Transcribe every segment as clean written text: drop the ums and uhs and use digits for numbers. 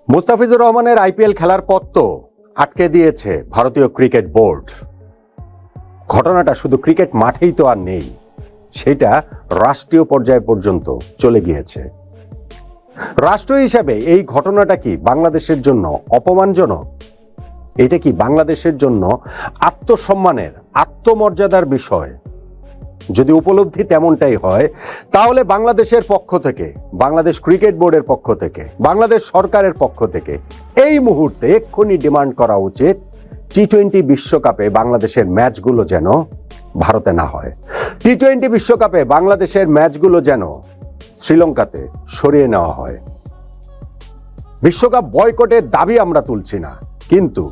মুস্তাফিজুর রহমানের আইপিএল খেলার পথ তো আটকে দিয়েছে ভারতীয় ক্রিকেট বোর্ড। ঘটনাটা শুধু ক্রিকেট মাঠেই তো আর নেই, সেটা রাষ্ট্রীয় পর্যায় পর্যন্ত চলে গিয়েছে। রাষ্ট্র হিসাবে এই ঘটনাটা কি বাংলাদেশের জন্য অপমানজনক? এটা কি বাংলাদেশের জন্য আত্মসম্মানের, আত্মমর্যাদার বিষয়? যদি উপলব্ধি তেমনটাই হয়, তাহলে বাংলাদেশের পক্ষ থেকে, বাংলাদেশ ক্রিকেট বোর্ডের পক্ষ থেকে, বাংলাদেশ সরকারের পক্ষ থেকে এই মুহূর্তে এক্ষুনি ডিমান্ড করা উচিত টি-20 বিশ্বকাপে বাংলাদেশের ম্যাচগুলো যেন ভারতে না হয়। টি-20 বিশ্বকাপে বাংলাদেশের ম্যাচগুলো যেন শ্রীলঙ্কাতে সরিয়ে নেওয়া হয়। বিশ্বকাপ বয়কটের দাবি আমরা তুলছি না, কিন্তু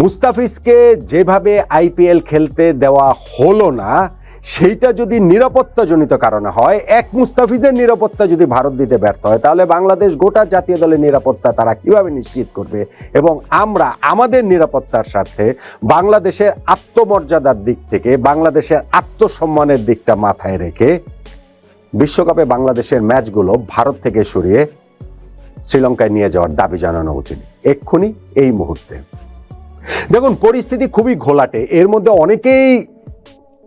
মুস্তাফিজকে যেভাবে আইপিএল খেলতে দেওয়া হলো না, সেইটা যদি নিরাপত্তাজনিত কারণে হয়, এক মুস্তাফিজের নিরাপত্তা যদি ভারত দিতে ব্যর্থ হয়, তাহলে বাংলাদেশ গোটা জাতীয় দলের নিরাপত্তা তারা কিভাবে নিশ্চিত করবে? এবং আমরা আমাদের নিরাপত্তার স্বার্থে বাংলাদেশের আত্মমর্যাদার দিক থেকে, বাংলাদেশের আত্মসম্মানের দিকটা মাথায় রেখে বিশ্বকাপে বাংলাদেশের ম্যাচগুলো ভারত থেকে সরিয়ে শ্রীলঙ্কায় নিয়ে যাওয়ার দাবি জানানো উচিত এক্ষুনি, এই মুহূর্তে। দেখুন, পরিস্থিতি খুবই ঘোলাটে। এর মধ্যে অনেকেই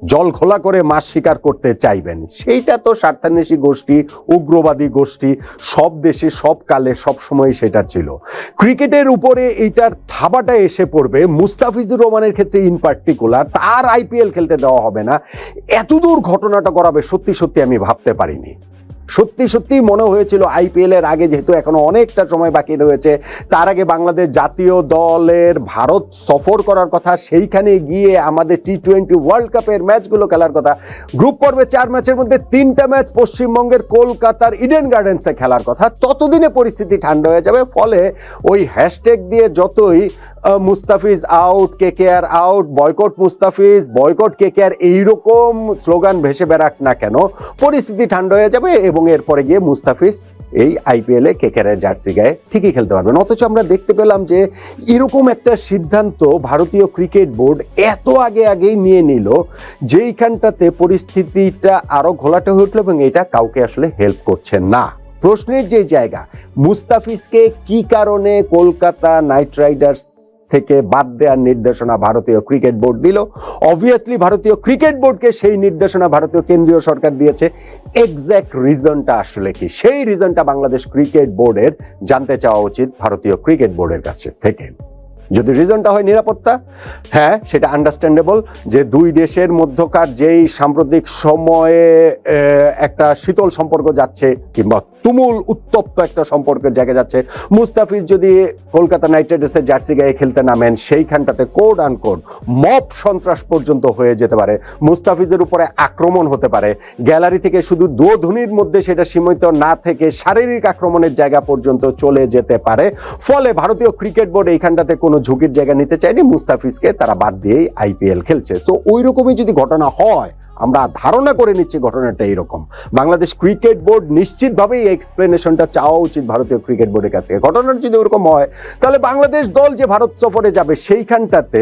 জল ঘোলা করে মাছ শিকার করতে চাইবেন, সেইটা তো স্বার্থান্বেষী গোষ্ঠী, উগ্রবাদী গোষ্ঠী সব দেশে, সব কালে, সব সময় সেটা ছিল। ক্রিকেটের উপরে এইটার থাবাটা এসে পড়বে মুস্তাফিজুর রহমানের ক্ষেত্রে ইন পার্টিকুলার, তার আইপিএল খেলতে দেওয়া হবে না, এতদূর ঘটনাটা করাবে সত্যি সত্যি আমি ভাবতে পারিনি। সত্যি সত্যি মনে হয়েছিল আইপিএল এর আগে, যেহেতু এখনো অনেকটা সময় বাকি রয়েছে, তার আগে বাংলাদেশ জাতীয় দলের ভারত সফর করার কথা, সেইখানে গিয়ে আমাদের টি-20 ওয়ার্ল্ড কাপের ম্যাচগুলো খেলার কথা। গ্রুপ পর্বে 4 ম্যাচের মধ্যে 3টা ম্যাচ পশ্চিমবঙ্গের কলকাতার ইডেন গার্ডেন্সে খেলার কথা। ততদিনে পরিস্থিতি ঠান্ডা হয়ে যাবে। ফলে ওই হ্যাশট্যাগ দিয়ে যতই Mustafiz out, KKR out, boycott Mustafiz, boycott KKR, এইরকম স্লোগান ভেসে বেড়াক না কেন, পরিস্থিতি ঠান্ডা হয়ে যাবে এবং এরপরে গিয়ে মুস্তাফিজ এই আইপিএল এ কেকেআর জার্সি গায়ে ঠিকই খেলতে পারবেন। অথচ আমরা দেখতে পেলাম যে এরকম একটা সিদ্ধান্ত ভারতীয় ক্রিকেট বোর্ড এত আগেই নিয়ে নিল, যেইখানটাতে পরিস্থিতিটা আরো ঘোলাটে হয়ে উঠলো এবং এটা কাউকে আসলে হেল্প করছে না। প্রশ্নের যে জায়গা, মুস্তাফিজকে কি কারণে কলকাতা নাইট রাইডার্স থেকে বাদ দেওয়ার নির্দেশনা ভারতীয় ক্রিকেট বোর্ড দিল? অবভিয়াসলি ভারতীয় ক্রিকেট বোর্ডকে সেই নির্দেশনা ভারতীয় কেন্দ্রীয় সরকার দিয়েছে। এক্স্যাক্ট রিজনটা আসলে কি, সেই রিজনটা বাংলাদেশ ক্রিকেট বোর্ডের জানতে চাওয়া উচিত ভারতীয় ক্রিকেট বোর্ডের কাছে থেকে। যদি রিজনটা হয় নিরাপত্তা, হ্যাঁ, সেটা আন্ডারস্ট্যান্ডেবল, যে দুই দেশের মধ্যকার যেই সাম্প্রতিক সময়ে একটা শীতল সম্পর্ক যাচ্ছে কিংবা তুমুল উত্তপ্ত একটা সম্পর্কের জায়গায় যাচ্ছে, মুস্তাফিজ যদি কলকাতা নাইট রাইডার্সের জার্সি গায়ে খেলতে নামেন, সেইখানটাতে কোড আনকোড মব সন্ত্রাস পর্যন্ত হয়ে যেতে পারে, মুস্তাফিজের উপরে আক্রমণ হতে পারে, গ্যালারি থেকে শুধু দোধনির মধ্যে সেটা সীমিত না থেকে শারীরিক আক্রমণের জায়গা পর্যন্ত চলে যেতে পারে। ফলে ভারতীয় ক্রিকেট বোর্ড এইখানটাতে কোনো ঝুঁকির জায়গা নিতে চায়নি, মুস্তাফিজকে তারা বাদ দিয়েই আইপিএল খেলছে। সো ওই রকমই যদি ঘটনা হয়, আমরা ধারণা করে নিচ্ছি ঘটনাটা এইরকম, বাংলাদেশ ক্রিকেট বোর্ড নিশ্চিতভাবেই এক্সপ্লেনেশনটা চাওয়া উচিত ভারতীয় ক্রিকেট বোর্ডের কাছে। ঘটনাটা যদি ওরকম হয়, তাহলে বাংলাদেশ দল যে ভারত সফরে যাবে, সেইখানটাতে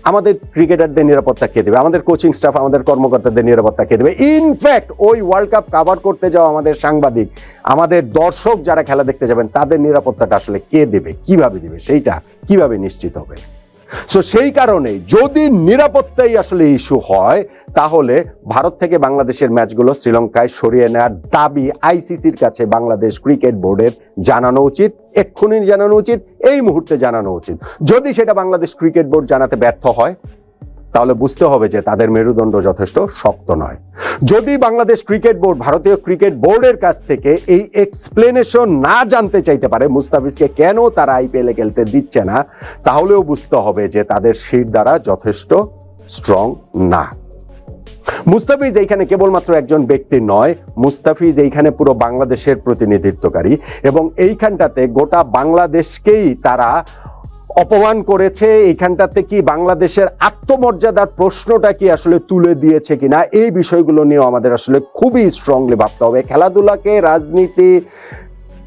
আমাদের ক্রিকেটারদের নিরাপত্তা কে দেবে? আমাদের কোচিং স্টাফ, আমাদের কর্মকর্তাদের নিরাপত্তা কে দেবে? ইনফ্যাক্ট ওই ওয়ার্ল্ড কাপ কভার করতে যাওয়া আমাদের সাংবাদিক, আমাদের দর্শক যারা খেলা দেখতে যাবেন, তাদের নিরাপত্তাটা আসলে কে দেবে, কিভাবে দেবে, সেইটা কিভাবে নিশ্চিত হবে? সো সেই কারণে যদি নিরাপত্তাই আসলে ইস্যু হয়, তাহলে ভারত থেকে বাংলাদেশের ম্যাচগুলো শ্রীলঙ্কায় সরিয়ে নেওয়ার দাবি আইসিসির কাছে বাংলাদেশ ক্রিকেট বোর্ডের জানানো উচিত, এক্ষুনি জানানো উচিত, এই মুহূর্তে জানানো উচিত। যদি সেটা বাংলাদেশ ক্রিকেট বোর্ড জানাতে ব্যর্থ হয়, তাহলে বুঝতে হবে যে তাদের মেরুদণ্ড যথেষ্ট শক্ত নয়। যদি বাংলাদেশ ক্রিকেট বোর্ড ভারতীয় ক্রিকেট বোর্ডের কাছ থেকে এই এক্সপ্লেনেশন না জানতে চাইতে পারে মুস্তাফিজকে কেন তারা আইপিএল এ খেলতে দিচ্ছে না, তাহলেও বুঝতে হবে যে তাদের শির দ্বারা যথেষ্ট স্ট্রং না। মুস্তাফিজ এইখানে কেবলমাত্র একজন ব্যক্তি নয়, মুস্তাফিজ এইখানে পুরো বাংলাদেশের প্রতিনিধিত্বকারী এবং এইখানটাতে গোটা বাংলাদেশকেই তারা অপমান করেছে। এইখানটাতে কি বাংলাদেশের আত্মমর্যাদার প্রশ্নটা কি আসলে তুলে দিয়েছে কিনা, এই বিষয়গুলো নিয়েও আমাদের আসলে খুবই স্ট্রংলি ভাবতে হবে। খেলাধুলাকে রাজনীতি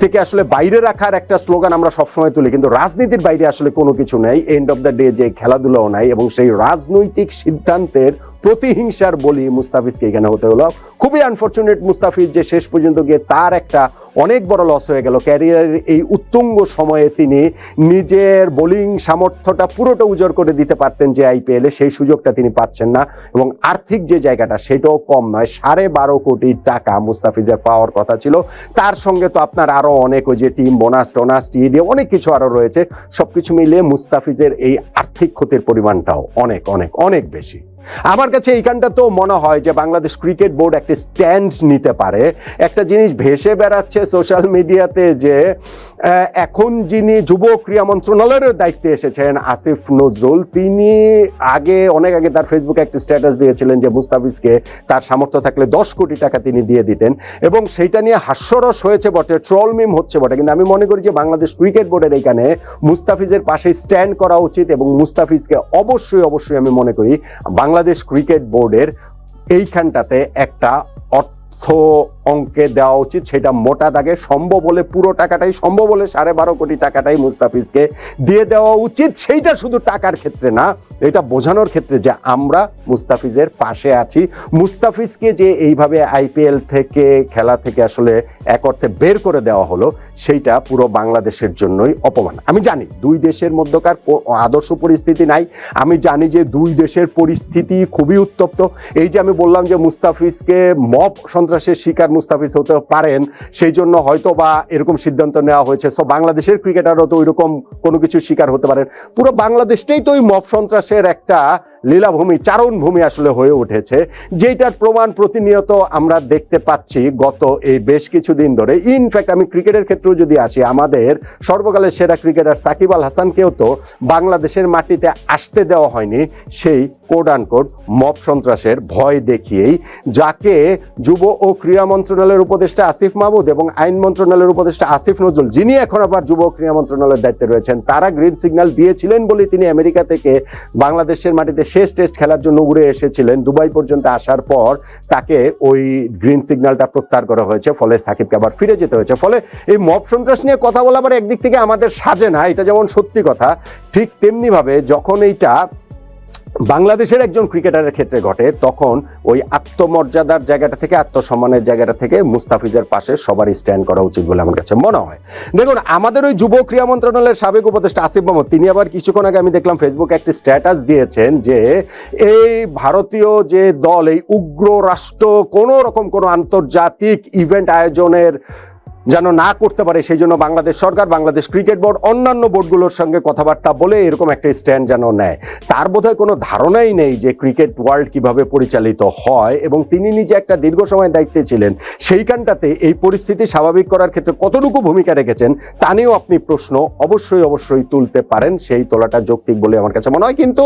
থেকে আসলে বাইরে রাখার একটা স্লোগান আমরা সবসময় তুলি, কিন্তু রাজনীতির বাইরে আসলে কোনো কিছু নেই। এন্ড অফ দ্য ডে যে খেলাধুলাও নাই এবং সেই রাজনৈতিক সিদ্ধান্তের প্রতিহিংসার বলি মুস্তাফিজকে এখানে হতে হলো। খুবই আনফরচুনেট মুস্তাফিজ যে শেষ পর্যন্ত গিয়ে তার একটা অনেক বড় লস হয়ে গেল। ক্যারিয়ারের এই উত্তুঙ্গ সময়ে তিনি নিজের বোলিং সামর্থ্যটা পুরোটা উজাড় করে দিতে পারতেন যে আইপিএলে, সেই সুযোগটা তিনি পাচ্ছেন না। এবং আর্থিক যে জায়গাটা সেটাও কম নয়, 12.5 কোটি টাকা মুস্তাফিজের পাওয়ার কথা ছিল। তার সঙ্গে তো আপনার আরও অনেক ওই যে টিম বোনাস টোনাস টিডি অনেক কিছু আরও রয়েছে। সবকিছু মিলিয়ে মুস্তাফিজের এই আর্থিক ক্ষতির পরিমাণটাও অনেক অনেক অনেক বেশি। আমার কাছে এইখানটা তো মনে হয় যে বাংলাদেশ ক্রিকেট বোর্ড একটা স্ট্যান্ড নিতে পারে। একটা জিনিস ভেসে বেড়াচ্ছে সোশ্যাল মিডিয়াতে যে এখন যিনি যুব ক্রীড়া মন্ত্রণালয়ের দায়িত্বে এসেছেন আসিফ নজরুল, তিনি অনেক আগে তার ফেসবুকে একটা স্ট্যাটাস দিয়েছিলেন যে মুস্তাফিজকে তার সামর্থ্য থাকলে 10 কোটি টাকা তিনি দিয়ে দিতেন, এবং সেইটা নিয়ে হাস্যরস হয়েছে বটে, ট্রল মিম হচ্ছে বটে। কিন্তু আমি মনে করি যে বাংলাদেশ ক্রিকেট বোর্ডের এইখানে মুস্তাফিজের পাশে স্ট্যান্ড করা উচিত, এবং মুস্তাফিজকে অবশ্যই অবশ্যই আমি মনে করি বাংলাদেশ ক্রিকেট বোর্ডের এইখানটাতে একটা অর্থ অঙ্কে দেওয়া উচিত। সেটা মোটা দাগে সম্ভব হলে পুরো টাকাটাই, সম্ভব হলে 12.5 কোটি টাকাটাই মুস্তাফিজকে দিয়ে দেওয়া উচিত। সেইটা শুধু টাকার ক্ষেত্রে না, এটা বোঝানোর ক্ষেত্রে যে আমরা মুস্তাফিজের পাশে আছি। মুস্তাফিজকে যে এইভাবে আইপিএল থেকে খেলা থেকে আসলে এক অর্থে বের করে দেওয়া হলো, সেইটা পুরো বাংলাদেশের জন্যই অপমান। আমি জানি দুই দেশের মধ্যকার আদর্শ পরিস্থিতি নাই, আমি জানি যে দুই দেশের পরিস্থিতি খুবই উত্তপ্ত। এই যে আমি বললাম যে মুস্তাফিজকে মব সন্ত্রাসের শিকার মুস্তাফিজ হতে পারেন, সেই জন্য হয়তো বা এরকম সিদ্ধান্ত নেওয়া হয়েছে। সো বাংলাদেশের ক্রিকেটারও তো ওইরকম কোনো কিছু শিকার হতে পারেন। পুরো বাংলাদেশটাই তো ওই মব সন্ত্রাসের একটা লীলাভূমি, চারণভূমি আসলে হয়ে উঠেছে, যেটার প্রমাণ প্রতিনিয়ত আমরা দেখতে পাচ্ছি গত এই বেশ কিছুদিন ধরে। ইনফ্যাক্ট আমি ক্রিকেটের ক্ষেত্রেও যদি আসি, আমাদের সর্বকালের সেরা ক্রিকেটার সাকিব আল হাসানকেও তো বাংলাদেশের মাটিতে আসতে দেওয়া হয়নি সেই কোড আনকোড মব সন্ত্রাসের ভয় দেখিয়েই, যাকে যুব ও ক্রীড়া মন্ত্রণালয়ের উপদেষ্টা আসিফ মাহমুদ এবং আইন মন্ত্রণালয়ের উপদেষ্টা আসিফ নজরুল, যিনি এখন আবার যুব ও ক্রীড়া মন্ত্রণালয়ের দায়িত্বে রয়েছেন, তারা গ্রিন সিগন্যাল দিয়েছিলেন বলে তিনি আমেরিকা থেকে বাংলাদেশের মাটিতে শেষ টেস্ট খেলার জন্য উড়ে এসেছিলেন। দুবাই পর্যন্ত আসার পর তাকে ওই গ্রিন সিগন্যালটা প্রত্যাহার করা হয়েছে, ফলে সাকিবকে আবার ফিরে যেতে হয়েছে। ফলে এই মব সন্ত্রাস নিয়ে কথা বলা আবার একদিক থেকে আমাদের সাজে না, এটা যেমন সত্যি কথা, ঠিক তেমনিভাবে যখন এইটা বাংলাদেশের একজন ক্রিকেটারের ক্ষেত্রে ঘটে, তখন ওই আত্মমর্যাদার জায়গাটা থেকে, আত্মসম্মানের জায়গাটা থেকে মুস্তাফিজের পাশে সবারই স্ট্যান্ড করা উচিত বলে আমার কাছে মনে হয়। দেখুন, আমাদের ওই যুব ক্রীড়া মন্ত্রণালয়ের সাবেক উপদেষ্টা আসিফ মাহমুদ, তিনি আবার কিছুক্ষণ আগে আমি দেখলাম ফেসবুকে একটি স্ট্যাটাস দিয়েছেন যে এই ভারতীয় যে দল, এই উগ্র রাষ্ট্র কোনো রকম কোনো আন্তর্জাতিক ইভেন্ট আয়োজনের যেন না করতে পারে, সেই জন্য বাংলাদেশ সরকার, বাংলাদেশ ক্রিকেট বোর্ড, অন্যান্য বোর্ডগুলোর সঙ্গে কথাবার্তা বলে এরকম একটা স্ট্যান্ড যেন নেয়। তার বোধহয় কোনো ধারণাই নেই যে ক্রিকেট ওয়ার্ল্ড কিভাবে পরিচালিত হয়, এবং তিনি নিজে একটা দীর্ঘ সময় দায়িত্বে ছিলেন। সেইখানটাতে এই পরিস্থিতি স্বাভাবিক করার ক্ষেত্রে কতটুকু ভূমিকা রেখেছেন তা নিয়েও আপনি প্রশ্ন অবশ্যই অবশ্যই তুলতে পারেন, সেই তোলাটা যৌক্তিক বলে আমার কাছে মনে হয়। কিন্তু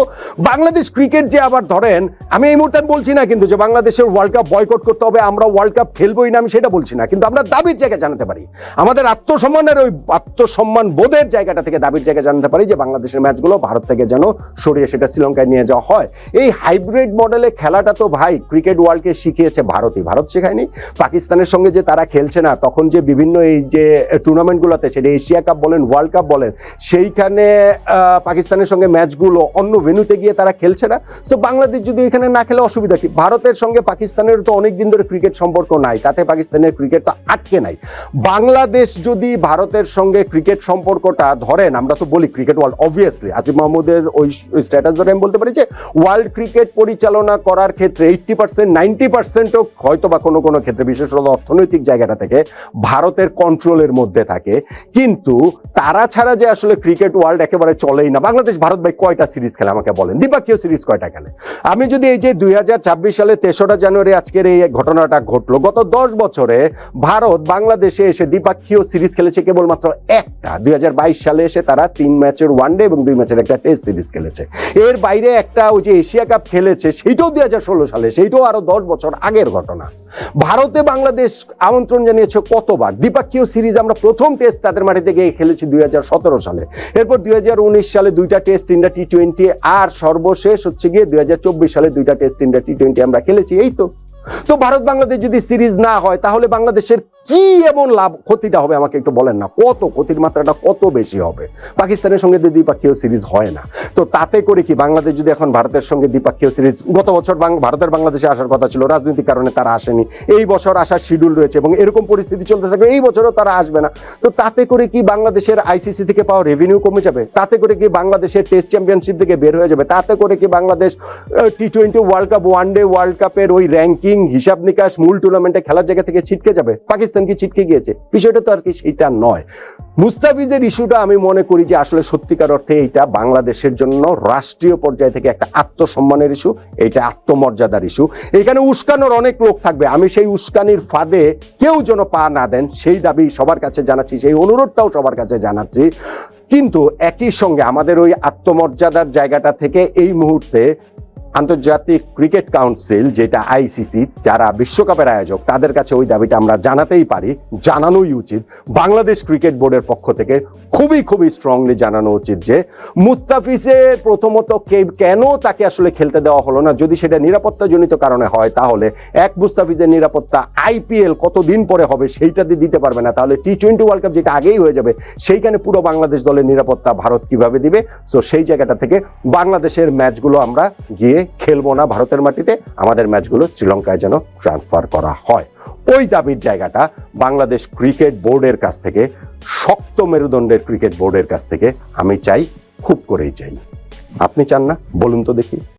বাংলাদেশ ক্রিকেট যে আবার ধরেন, আমি এই মুহূর্তে বলছি না কিন্তু যে বাংলাদেশের ওয়ার্ল্ড কাপ বয়কট করতে হবে, আমরা ওয়ার্ল্ড কাপ খেলবোই না, আমি সেটা বলছি না, কিন্তু আমরা দাবির জায়গায় জানাতে পারি, আমাদের আত্মসম্মানের ওই আত্মসম্মান বোধের জায়গাটা থেকে দাবির জায়গায় জানাতে পারি যে বাংলাদেশের ম্যাচগুলো ভারত থেকে যেন সরিয়ে সেটা শ্রীলঙ্কায় নিয়ে যাওয়া হয়। এই হাইব্রিড মডেলে খেলাটা তো ভাই ক্রিকেট ওয়ার্ল্ডকে শিখিয়েছে ভারতই, ভারত শেখায়নি। পাকিস্তানের সঙ্গে যে তারা খেলছে না, তখন যে বিভিন্ন এই যে টুর্নামেন্টগুলোতে, সেটা এশিয়া কাপ বলেন, ওয়ার্ল্ড কাপ বলেন, সেইখানে পাকিস্তানের সঙ্গে ম্যাচগুলো অন্য ভেন্যুতে গিয়ে তারা খেলছে না। সো বাংলাদেশ যদি এখানে না খেলে অসুবিধা কি? ভারতের সঙ্গে পাকিস্তানের তো অনেক দিন ধরে ক্রিকেট সম্পর্ক নাই, তাতে পাকিস্তানের ক্রিকেট তো আটকে নাই। বাংলাদেশ যদি ভারতের সঙ্গে ক্রিকেট সম্পর্কটা ধরেন, আমরা তো বলি ক্রিকেট ওয়ার্ল্ড, অবভিয়াসলি আসিফ মাহমুদের ওই স্ট্যাটাস ধরে আমি বলতে পারি যে ওয়ার্ল্ড ক্রিকেট পরিচালনা করার ক্ষেত্রে 80%, 90%ও হয়তো বা কোনো কোনো ক্ষেত্রে, বিশেষত অর্থনৈতিক জায়গাটা থেকে, ভারতের কন্ট্রোলের মধ্যে থাকে। কিন্তু তারা ছাড়া যে আসলে ক্রিকেট ওয়ার্ল্ড একেবারে চলেই না। বাংলাদেশ ভারত ভাই কয়টা সিরিজ খেলে আমাকে বলেন, দ্বিপাক্ষীয় সিরিজ কয়টা খেলে? আমি যদি এই যে 2026 সালে 3রা জানুয়ারি আজকের এই ঘটনাটা ঘটলো, গত 10 বছরে ভারত বাংলাদেশে এসে দ্বিপাক্ষীয় সিরিজ খেলেছে কেবলমাত্র একটা। 2022 সালে এসে তারা 3 ম্যাচের ওয়ানডে এবং 2 ম্যাচের একটা টেস্ট সিরিজ খেলেছে। এর বাইরে একটা ওই যে এশিয়া কাপ খেলেছে, সেইটাও 2016 সালে, সেইটাও আরো 10 বছর আগের ঘটনা। ভারতে বাংলাদেশ আমন্ত্রণ জানিয়েছে কতবার দ্বিপাক্ষীয় সিরিজ? আমরা প্রথম টেস্ট তাদের মাটিতে গিয়ে খেলেছি 2017 সালে, এরপর 2019 সালে 2টা টেস্ট, 3টা টি-20, আর সর্বশেষ হচ্ছে গিয়ে 2024 সালে 2টা টেস্ট, 3টা টি-20 আমরা খেলেছি। এই তো তো ভারত বাংলাদেশ যদি সিরিজ না হয় তাহলে বাংলাদেশের কি এমন লাভ ক্ষতিটা হবে আমাকে একটু বলেন না, কত ক্ষতির মাত্রাটা কত বেশি হবে? পাকিস্তানের সঙ্গে দ্বিপাক্ষীয় সিরিজ হয় না, তো তাতে করে কি বাংলাদেশ যদি এখন ভারতের সঙ্গে দ্বিপাক্ষীয় সিরিজ, গত বছর ভারতের বাংলাদেশে আসার কথা ছিল, রাজনৈতিক কারণে তারা আসেনি, এই বছর আসার শিডিউল রয়েছে এবং এরকম পরিস্থিতি চলতে থাকবে, এই বছরও তারা আসবে না, তো তাতে করে কি বাংলাদেশের আইসিসি থেকে পাওয়া রেভিনিউ কমে যাবে? তাতে করে কি বাংলাদেশের টেস্ট চ্যাম্পিয়নশিপ থেকে বের হয়ে যাবে? তাতে করে কি বাংলাদেশ টি-20 ওয়ার্ল্ড কাপ, ওয়ানডে ওয়ার্ল্ড কাপের ওই র্যাঙ্কিং হিসাব নিকাশ মূল টুর্নামেন্টে খেলার জায়গা থেকে ছিটকে যাবে? পাকিস্তান কি ছিটকে গিয়েছে? বিষয়টা তো আর কি সেটা নয়। মুস্তাফিজের ইস্যুটা আমি মনে করি যে আসলে সত্যিকার অর্থে এটা বাংলাদেশের জন্য রাষ্ট্রীয় পর্যায় থেকে একটা আত্মসম্মানের ইস্যু, এটা আত্মমর্যাদার ইস্যু। এখানে উস্কানোর অনেক লোক থাকবে, আমি সেই উস্কানির ফাঁদে কেউ যেন পা না দেন সেই দাবি সবার কাছে জানাচ্ছি, সেই অনুরোধটাও সবার কাছে জানাচ্ছি। কিন্তু একই সঙ্গে আমাদের ওই আত্মমর্যাদার জায়গাটা থেকে এই মুহূর্তে আন্তর্জাতিক ক্রিকেট কাউন্সিল, যেটা আইসিসি, যারা বিশ্বকাপের আয়োজক, তাদের কাছে ওই দাবিটা আমরা জানাতেই পারি, জানানোই উচিত। বাংলাদেশ ক্রিকেট বোর্ডের পক্ষ থেকে খুবই খুবই স্ট্রংলি জানানো উচিত যে মুস্তাফিজের প্রথমত কেন তাকে আসলে খেলতে দেওয়া হলো না। যদি সেটা নিরাপত্তাজনিত কারণে হয় তাহলে এক মুস্তাফিজের নিরাপত্তা আইপিএল কতদিন পরে হবে সেইটা দিয়ে দিতে পারবে না, তাহলে টি-20 ওয়ার্ল্ড কাপ যেটা আগেই হয়ে যাবে সেইখানে পুরো বাংলাদেশ দলের নিরাপত্তা ভারত কিভাবে দিবে? সো সেই জায়গাটা থেকে বাংলাদেশের ম্যাচগুলো আমরা গিয়ে খেলবো না ভারতের মাটিতে, আমাদের ম্যাচগুলো শ্রীলঙ্কায় যেন ট্রান্সফার করা হয়। ওই দাবির জায়গাটা বাংলাদেশ ক্রিকেট বোর্ডের কাছ থেকে, শক্ত মেরুদণ্ডের ক্রিকেট বোর্ডের কাছ থেকে আমি চাই, খুব করেই চাই। আপনি চান না? বলুন তো দেখি।